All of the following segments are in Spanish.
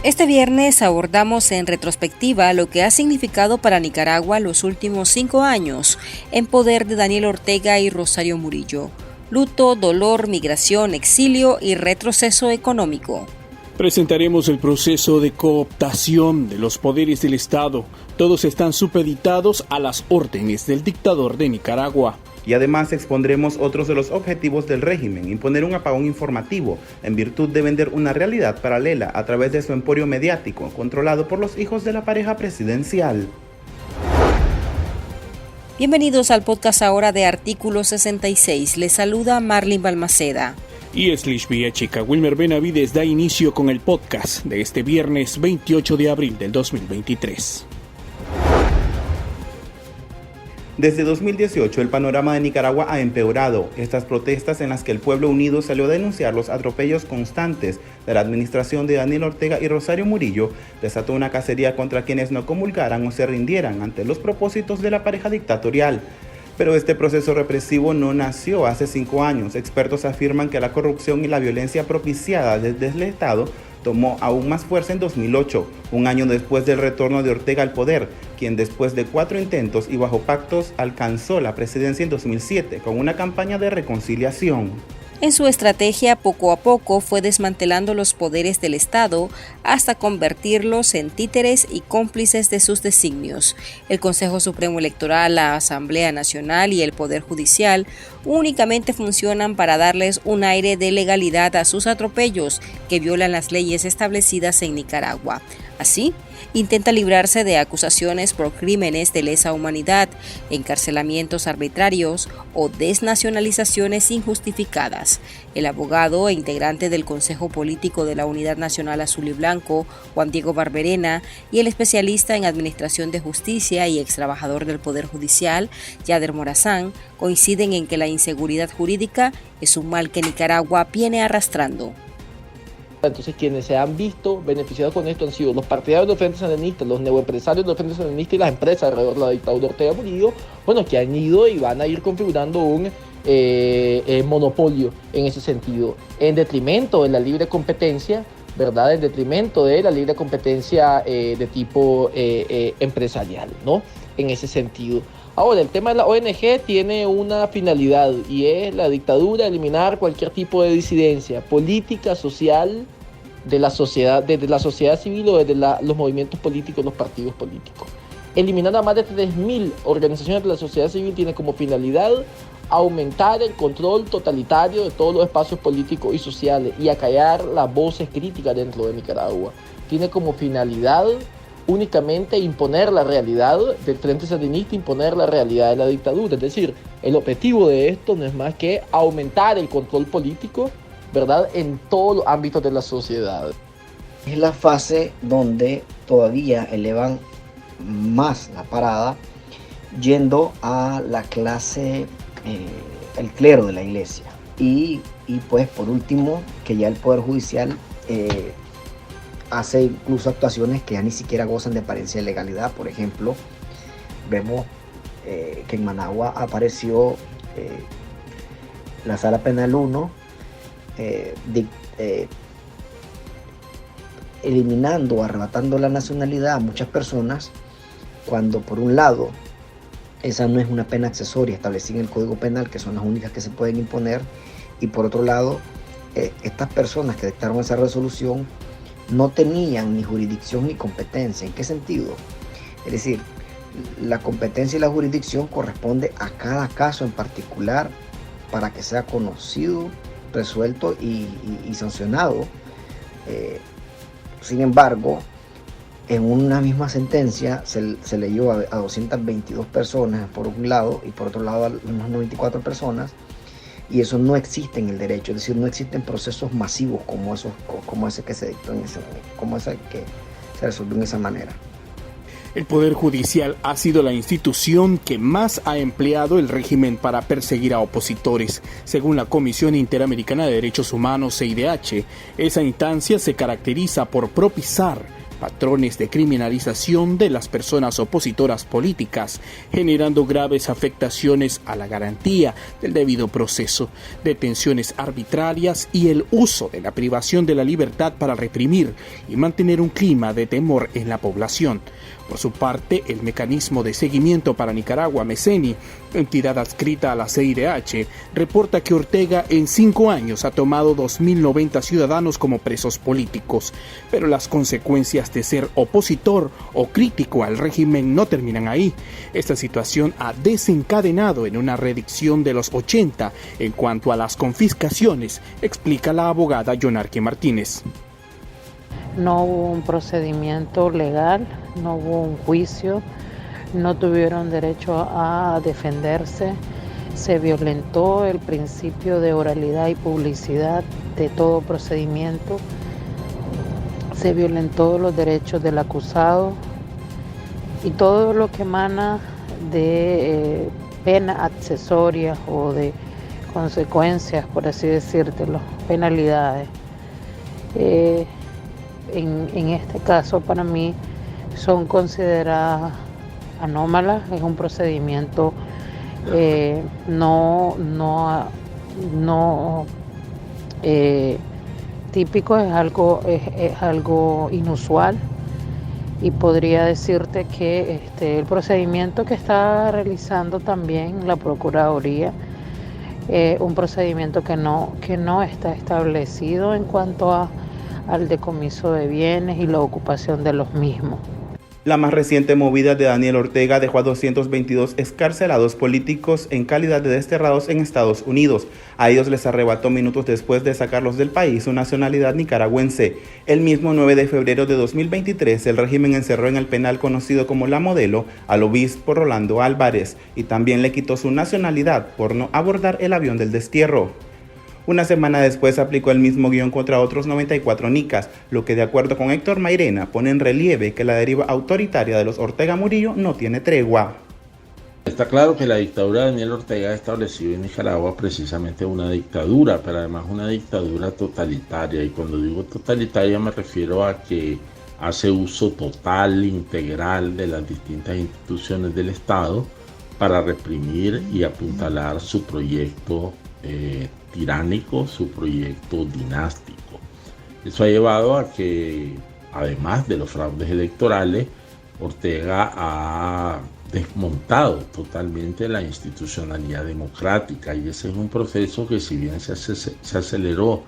Este viernes abordamos en retrospectiva lo que ha significado para Nicaragua los últimos 5 años en poder de Daniel Ortega y Rosario Murillo. Luto, dolor, migración, exilio y retroceso económico. Presentaremos el proceso de cooptación de los poderes del Estado. Todos están supeditados a las órdenes del dictador de Nicaragua. Y además expondremos otros de los objetivos del régimen: imponer un apagón informativo en virtud de vender una realidad paralela a través de su emporio mediático, controlado por los hijos de la pareja presidencial. Bienvenidos al podcast ahora de Artículo 66. Les saluda Marlene Balmaceda. Y Eslish Villachica. Wilmer Benavides da inicio con el podcast de este viernes 28 de abril del 2023. Desde 2018 el panorama de Nicaragua ha empeorado. Estas protestas en las que el pueblo unido salió a denunciar los atropellos constantes de la administración de Daniel Ortega y Rosario Murillo desató una cacería contra quienes no comulgaran o se rindieran ante los propósitos de la pareja dictatorial. Pero este proceso represivo no nació hace 5 años. Expertos afirman que la corrupción y la violencia propiciada desde el Estado tomó aún más fuerza en 2008, un año después del retorno de Ortega al poder, quien después de 4 intentos y bajo pactos alcanzó la presidencia en 2007 con una campaña de reconciliación. En su estrategia, poco a poco fue desmantelando los poderes del Estado hasta convertirlos en títeres y cómplices de sus designios. El Consejo Supremo Electoral, la Asamblea Nacional y el Poder Judicial únicamente funcionan para darles un aire de legalidad a sus atropellos que violan las leyes establecidas en Nicaragua. Así, intenta librarse de acusaciones por crímenes de lesa humanidad, encarcelamientos arbitrarios o desnacionalizaciones injustificadas. El abogado e integrante del Consejo Político de la Unidad Nacional Azul y Blanco, Juan Diego Barberena, y el especialista en Administración de Justicia y extrabajador del Poder Judicial, Yader Morazán, coinciden en que la inseguridad jurídica es un mal que Nicaragua viene arrastrando. Entonces quienes se han visto beneficiados con esto han sido los partidarios del Frente Sandinista, los neoempresarios del Frente Sandinista y las empresas alrededor de la dictadura de Ortega Murillo, que han ido y van a ir configurando un monopolio en ese sentido, en detrimento de la libre competencia, ¿verdad? En detrimento de la libre competencia de tipo empresarial, ¿no? En ese sentido. Ahora, el tema de la ONG tiene una finalidad y es la dictadura, eliminar cualquier tipo de disidencia política, social, de la sociedad, desde la sociedad civil o desde los movimientos políticos, los partidos políticos. Eliminar a más de 3.000 organizaciones de la sociedad civil tiene como finalidad aumentar el control totalitario de todos los espacios políticos y sociales y acallar las voces críticas dentro de Nicaragua. Tiene como finalidad únicamente imponer la realidad del Frente Sandinista, imponer la realidad de la dictadura. Es decir, el objetivo de esto no es más que aumentar el control político, ¿verdad?, en todos los ámbitos de la sociedad. Es la fase donde todavía elevan más la parada, yendo a la clase, el clero de la iglesia. Y pues por último, que ya el Poder Judicial hace incluso actuaciones que ya ni siquiera gozan de apariencia de legalidad. Por ejemplo, vemos que en Managua apareció la Sala Penal 1 eliminando, arrebatando la nacionalidad a muchas personas, cuando por un lado esa no es una pena accesoria establecida en el Código Penal, que son las únicas que se pueden imponer, y por otro lado estas personas que dictaron esa resolución no tenían ni jurisdicción ni competencia. ¿En qué sentido? Es decir, la competencia y la jurisdicción corresponde a cada caso en particular para que sea conocido, resuelto y sancionado. Sin embargo, en una misma sentencia se leyó a 222 personas por un lado y por otro lado a unas 94 personas, y eso no existe en el derecho. Es decir, no existen procesos masivos como ese que se dictó como ese que se resolvió en esa manera. El Poder Judicial ha sido la institución que más ha empleado el régimen para perseguir a opositores. Según la Comisión Interamericana de Derechos Humanos, CIDH, esa instancia se caracteriza por propiciar patrones de criminalización de las personas opositoras políticas, generando graves afectaciones a la garantía del debido proceso, detenciones arbitrarias y el uso de la privación de la libertad para reprimir y mantener un clima de temor en la población. Por su parte, el Mecanismo de Seguimiento para Nicaragua, MECENI, entidad adscrita a la CIDH, reporta que Ortega en 5 años ha tomado 2.090 ciudadanos como presos políticos, pero las consecuencias de ser opositor o crítico al régimen no terminan ahí. Esta situación ha desencadenado en una reducción de los 80 en cuanto a las confiscaciones, explica la abogada Yonarque Martínez. No hubo un procedimiento legal, no hubo un juicio, no tuvieron derecho a defenderse, se violentó el principio de oralidad y publicidad de todo procedimiento, se violentó los derechos del acusado y todo lo que emana de pena accesoria o de consecuencias, por así decírtelo, penalidades. En este caso, para mí, son consideradas anómalas. Es un procedimiento no típico, es algo inusual. Y podría decirte que el procedimiento que está realizando también la Procuraduría, un procedimiento que no está establecido en cuanto al decomiso de bienes y la ocupación de los mismos. La más reciente movida de Daniel Ortega dejó a 222 excarcelados políticos en calidad de desterrados en Estados Unidos. A ellos les arrebató minutos después de sacarlos del país su nacionalidad nicaragüense. El mismo 9 de febrero de 2023, el régimen encerró en el penal conocido como La Modelo al obispo Rolando Álvarez y también le quitó su nacionalidad por no abordar el avión del destierro. Una semana después aplicó el mismo guión contra otros 94 nicas, lo que de acuerdo con Héctor Mairena pone en relieve que la deriva autoritaria de los Ortega Murillo no tiene tregua. Está claro que la dictadura de Daniel Ortega ha establecido en Nicaragua precisamente una dictadura, pero además una dictadura totalitaria. Y cuando digo totalitaria me refiero a que hace uso total, integral de las distintas instituciones del Estado para reprimir y apuntalar su proyecto tiránico, su proyecto dinástico. Eso ha llevado a que, además de los fraudes electorales, Ortega ha desmontado totalmente la institucionalidad democrática, y ese es un proceso que, si bien se aceleró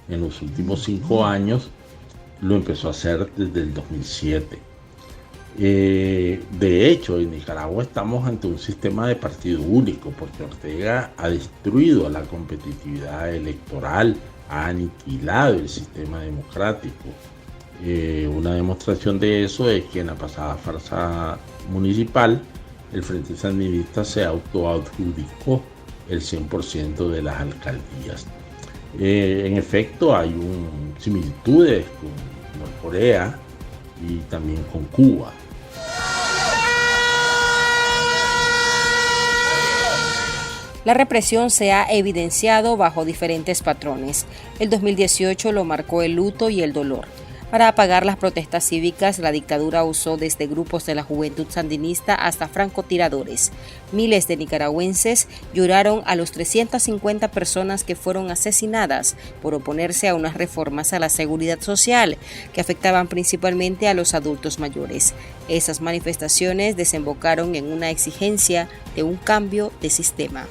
en los últimos 5 años, lo empezó a hacer desde el 2007. De hecho, en Nicaragua estamos ante un sistema de partido único, porque Ortega ha destruido la competitividad electoral, ha aniquilado el sistema democrático. Una demostración de eso es que en la pasada farsa municipal, el Frente Sandinista se autoadjudicó el 100% de las alcaldías. En efecto, hay similitudes con Norcorea y también con Cuba. La represión se ha evidenciado bajo diferentes patrones. El 2018 lo marcó el luto y el dolor. Para apagar las protestas cívicas, la dictadura usó desde grupos de la juventud sandinista hasta francotiradores. Miles de nicaragüenses lloraron a los 350 personas que fueron asesinadas por oponerse a unas reformas a la seguridad social que afectaban principalmente a los adultos mayores. Esas manifestaciones desembocaron en una exigencia de un cambio de sistema.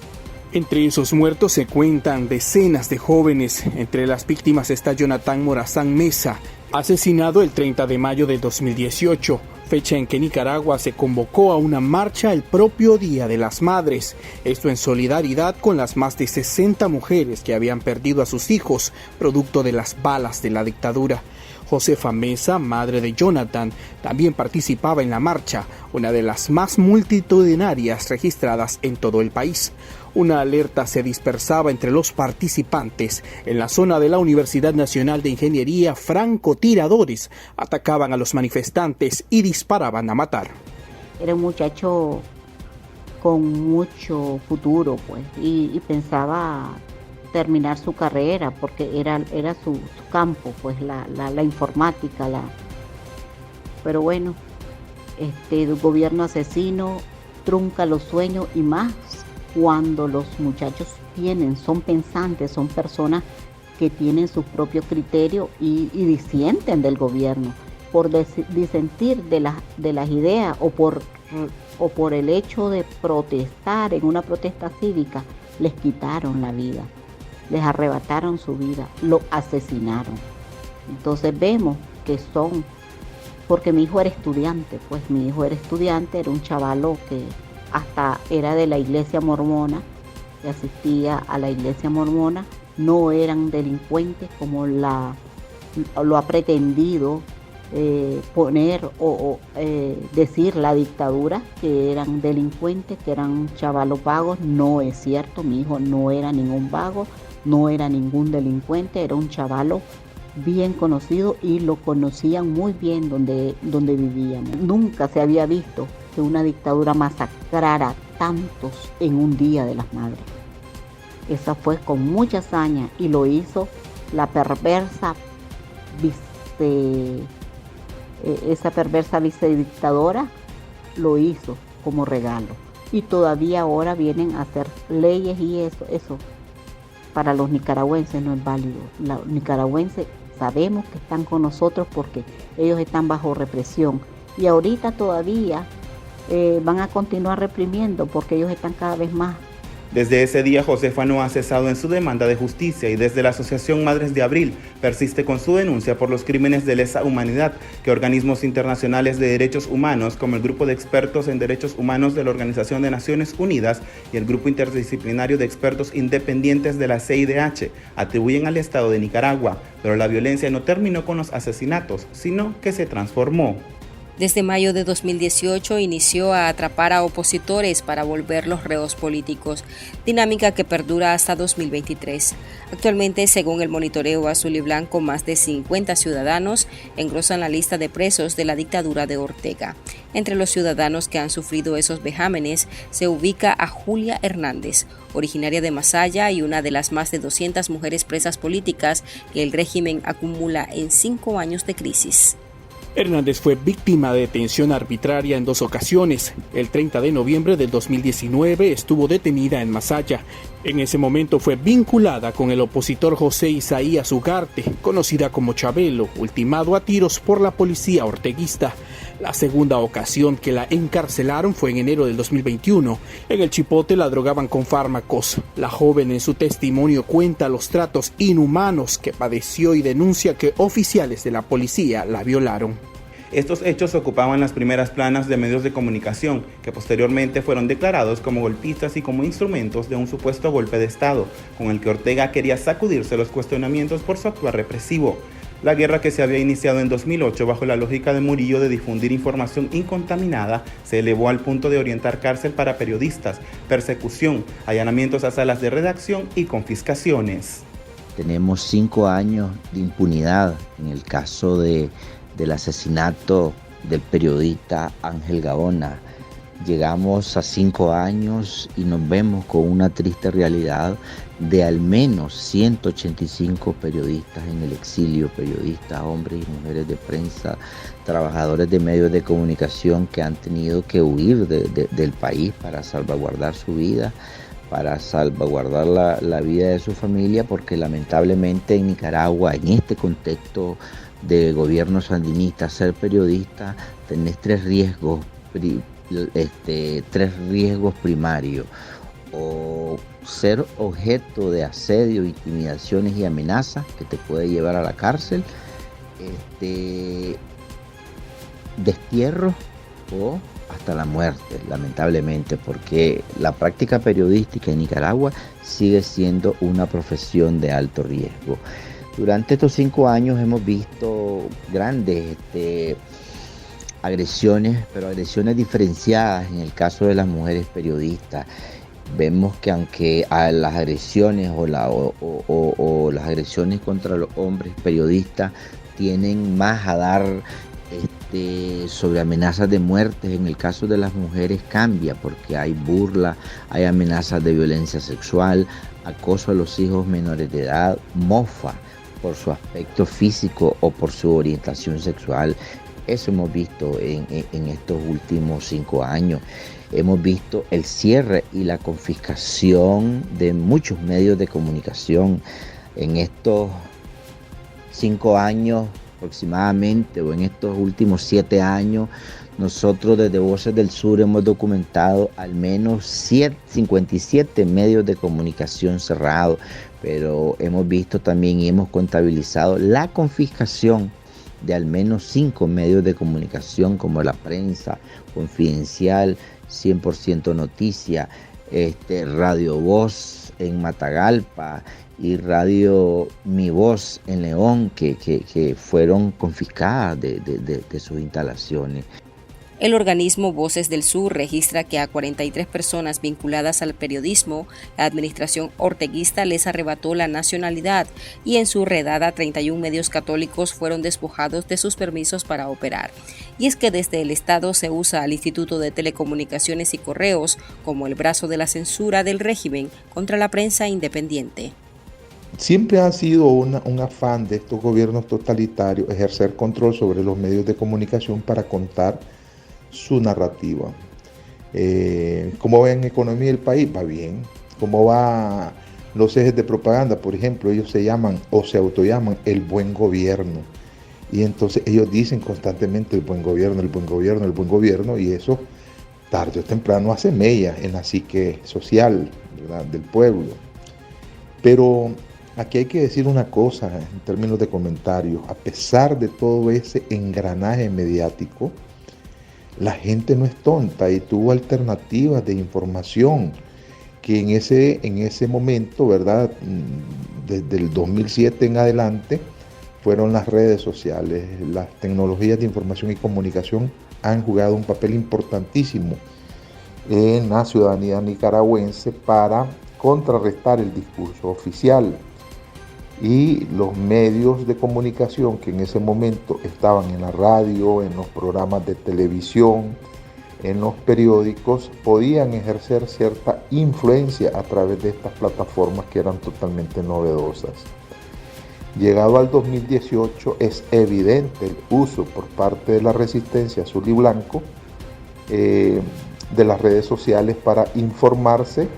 Entre esos muertos se cuentan decenas de jóvenes. Entre las víctimas está Jonathan Morazán Mesa, asesinado el 30 de mayo de 2018, fecha en que Nicaragua se convocó a una marcha el propio Día de las Madres, esto en solidaridad con las más de 60 mujeres que habían perdido a sus hijos, producto de las balas de la dictadura. Josefa Mesa, madre de Jonathan, también participaba en la marcha, una de las más multitudinarias registradas en todo el país. Una alerta se dispersaba entre los participantes. En la zona de la Universidad Nacional de Ingeniería, francotiradores atacaban a los manifestantes y disparaban a matar. Era un muchacho con mucho futuro, pues, y pensaba terminar su carrera porque era su campo, pues la informática, Pero bueno, el gobierno asesino trunca los sueños, y más cuando los muchachos son pensantes, son personas que tienen sus propios criterios y disienten del gobierno. Por disentir de las ideas o por el hecho de protestar en una protesta cívica, les quitaron la vida, les arrebataron su vida, lo asesinaron. Entonces vemos que son, porque mi hijo era estudiante, era un chavalo que hasta era de la iglesia mormona, que asistía a la iglesia mormona. No eran delincuentes como lo ha pretendido poner o decir la dictadura, que eran delincuentes, que eran chavalos vagos. No es cierto, mi hijo no era ningún vago, no era ningún delincuente, era un chavalo bien conocido y lo conocían muy bien donde vivíamos. Nunca se había visto que una dictadura masacrara tantos en un Día de las Madres. Esa fue con mucha hazaña y lo hizo la perversa vicedictadora, lo hizo como regalo. Y todavía ahora vienen a hacer leyes y eso para los nicaragüenses no es válido. Los nicaragüenses sabemos que están con nosotros porque ellos están bajo represión. Y ahorita todavía van a continuar reprimiendo porque ellos están cada vez más. Desde ese día, Josefa no ha cesado en su demanda de justicia y desde la Asociación Madres de Abril persiste con su denuncia por los crímenes de lesa humanidad que organismos internacionales de derechos humanos como el Grupo de Expertos en Derechos Humanos de la Organización de Naciones Unidas y el Grupo Interdisciplinario de Expertos Independientes de la CIDH atribuyen al Estado de Nicaragua, pero la violencia no terminó con los asesinatos, sino que se transformó. Desde mayo de 2018 inició a atrapar a opositores para volverlos reos políticos, dinámica que perdura hasta 2023. Actualmente, según el monitoreo azul y blanco, más de 50 ciudadanos engrosan la lista de presos de la dictadura de Ortega. Entre los ciudadanos que han sufrido esos vejámenes se ubica a Julia Hernández, originaria de Masaya y una de las más de 200 mujeres presas políticas que el régimen acumula en 5 años de crisis. Hernández fue víctima de detención arbitraria en 2 ocasiones. El 30 de noviembre del 2019 estuvo detenida en Masaya. En ese momento fue vinculada con el opositor José Isaías Ugarte, conocida como Chabelo, ultimado a tiros por la policía orteguista. La segunda ocasión que la encarcelaron fue en enero del 2021. En el Chipote la drogaban con fármacos. La joven en su testimonio cuenta los tratos inhumanos que padeció y denuncia que oficiales de la policía la violaron. Estos hechos ocupaban las primeras planas de medios de comunicación, que posteriormente fueron declarados como golpistas y como instrumentos de un supuesto golpe de Estado, con el que Ortega quería sacudirse los cuestionamientos por su actuar represivo. La guerra, que se había iniciado en 2008 bajo la lógica de Murillo de difundir información incontaminada, se elevó al punto de orientar cárcel para periodistas, persecución, allanamientos a salas de redacción y confiscaciones. Tenemos 5 años de impunidad en el caso del asesinato del periodista Ángel Gaona. Llegamos a 5 años y nos vemos con una triste realidad de al menos 185 periodistas en el exilio, periodistas, hombres y mujeres de prensa, trabajadores de medios de comunicación que han tenido que huir del país para salvaguardar su vida, para salvaguardar la vida de su familia, porque lamentablemente en Nicaragua, en este contexto de gobierno sandinista, ser periodista tenés 3 riesgos primarios: o ser objeto de asedio, intimidaciones y amenazas que te puede llevar a la cárcel, destierro o hasta la muerte, lamentablemente, porque la práctica periodística en Nicaragua sigue siendo una profesión de alto riesgo. Durante estos 5 años hemos visto grandes agresiones, pero agresiones diferenciadas en el caso de las mujeres periodistas. Vemos que aunque a las agresiones o las agresiones contra los hombres periodistas tienen más a dar sobre amenazas de muerte, en el caso de las mujeres cambia, porque hay burla, hay amenazas de violencia sexual, acoso a los hijos menores de edad, mofa por su aspecto físico o por su orientación sexual. Eso hemos visto en estos últimos 5 años. Hemos visto el cierre y la confiscación de muchos medios de comunicación. En estos 5 años aproximadamente, o en estos últimos 7 años, nosotros desde Voces del Sur hemos documentado al menos 57 medios de comunicación cerrados, pero hemos visto también y hemos contabilizado la confiscación de al menos 5 medios de comunicación como La Prensa, Confidencial, 100% Noticia, Radio Voz en Matagalpa y Radio Mi Voz en León, que fueron confiscadas de sus instalaciones. El organismo Voces del Sur registra que a 43 personas vinculadas al periodismo, la administración orteguista les arrebató la nacionalidad y en su redada 31 medios católicos fueron despojados de sus permisos para operar. Y es que desde el Estado se usa al Instituto de Telecomunicaciones y Correos como el brazo de la censura del régimen contra la prensa independiente. Siempre ha sido un afán de estos gobiernos totalitarios ejercer control sobre los medios de comunicación para contar su narrativa. ¿Cómo va en economía el país? Va bien. ¿Cómo va los ejes de propaganda? Por ejemplo, ellos se llaman o se autollaman el buen gobierno. Y entonces ellos dicen constantemente el buen gobierno, el buen gobierno, el buen gobierno, y eso tarde o temprano hace mella en la psique social, ¿verdad?, del pueblo. Pero aquí hay que decir una cosa en términos de comentarios. A pesar de todo ese engranaje mediático, la gente no es tonta y tuvo alternativas de información que en ese momento, ¿verdad?, desde el 2007 en adelante, fueron las redes sociales. Las tecnologías de información y comunicación han jugado un papel importantísimo en la ciudadanía nicaragüense para contrarrestar el discurso oficial. Y los medios de comunicación que en ese momento estaban en la radio, en los programas de televisión, en los periódicos, podían ejercer cierta influencia a través de estas plataformas que eran totalmente novedosas. Llegado al 2018 es evidente el uso por parte de la resistencia azul y blanco de las redes sociales para informarse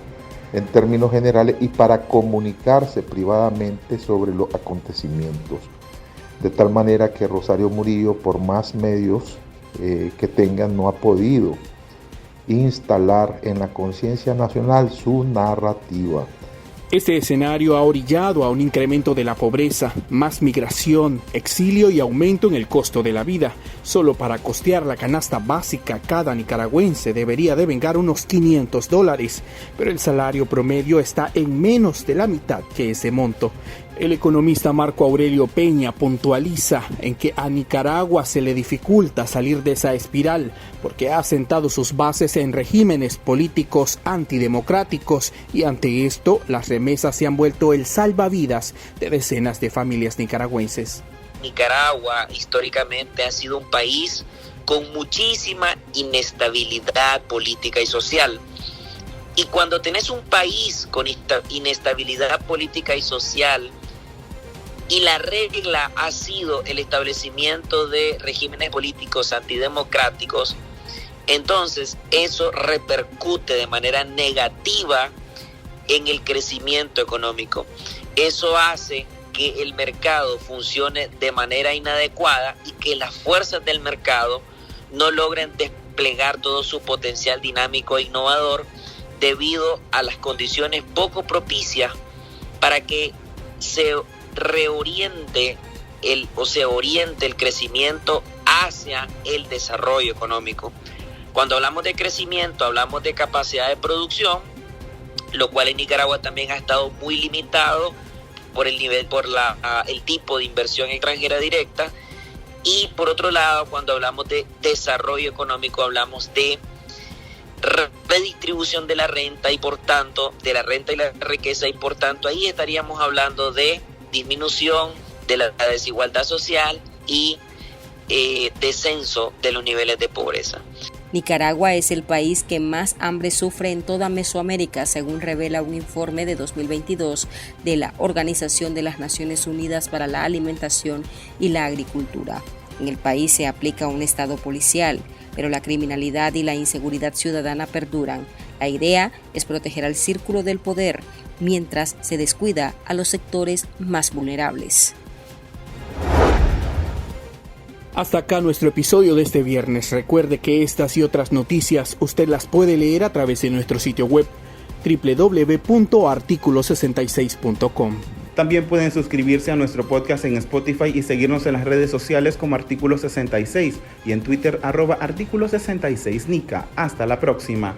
en términos generales y para comunicarse privadamente sobre los acontecimientos. De tal manera que Rosario Murillo, por más medios que tengan, no ha podido instalar en la conciencia nacional su narrativa. Este escenario ha orillado a un incremento de la pobreza, más migración, exilio y aumento en el costo de la vida. Solo para costear la canasta básica, cada nicaragüense debería devengar unos $500, pero el salario promedio está en menos de la mitad que ese monto. El economista Marco Aurelio Peña puntualiza en que a Nicaragua se le dificulta salir de esa espiral porque ha asentado sus bases en regímenes políticos antidemocráticos y ante esto las remesas se han vuelto el salvavidas de decenas de familias nicaragüenses. Nicaragua históricamente ha sido un país con muchísima inestabilidad política y social. Y cuando tenés un país con inestabilidad política y social, y la regla ha sido el establecimiento de regímenes políticos antidemocráticos, entonces eso repercute de manera negativa en el crecimiento económico. Eso hace que el mercado funcione de manera inadecuada y que las fuerzas del mercado no logren desplegar todo su potencial dinámico e innovador debido a las condiciones poco propicias para que se reoriente oriente el crecimiento hacia el desarrollo económico. Cuando hablamos de crecimiento, hablamos de capacidad de producción, lo cual en Nicaragua también ha estado muy limitado por el tipo de inversión extranjera directa. Y por otro lado, cuando hablamos de desarrollo económico, hablamos de redistribución de la renta y por tanto de la renta y la riqueza, y por tanto ahí estaríamos hablando de disminución de la desigualdad social y descenso de los niveles de pobreza. Nicaragua es el país que más hambre sufre en toda Mesoamérica, según revela un informe de 2022 de la Organización de las Naciones Unidas para la Alimentación y la Agricultura. En el país se aplica un estado policial, pero la criminalidad y la inseguridad ciudadana perduran. La idea es proteger al círculo del poder, mientras se descuida a los sectores más vulnerables. Hasta acá nuestro episodio de este viernes. Recuerde que estas y otras noticias usted las puede leer a través de nuestro sitio web www.articulo66.com. También pueden suscribirse a nuestro podcast en Spotify y seguirnos en las redes sociales como Artículo 66 y en Twitter @Artículo 66 Nica. Hasta la próxima.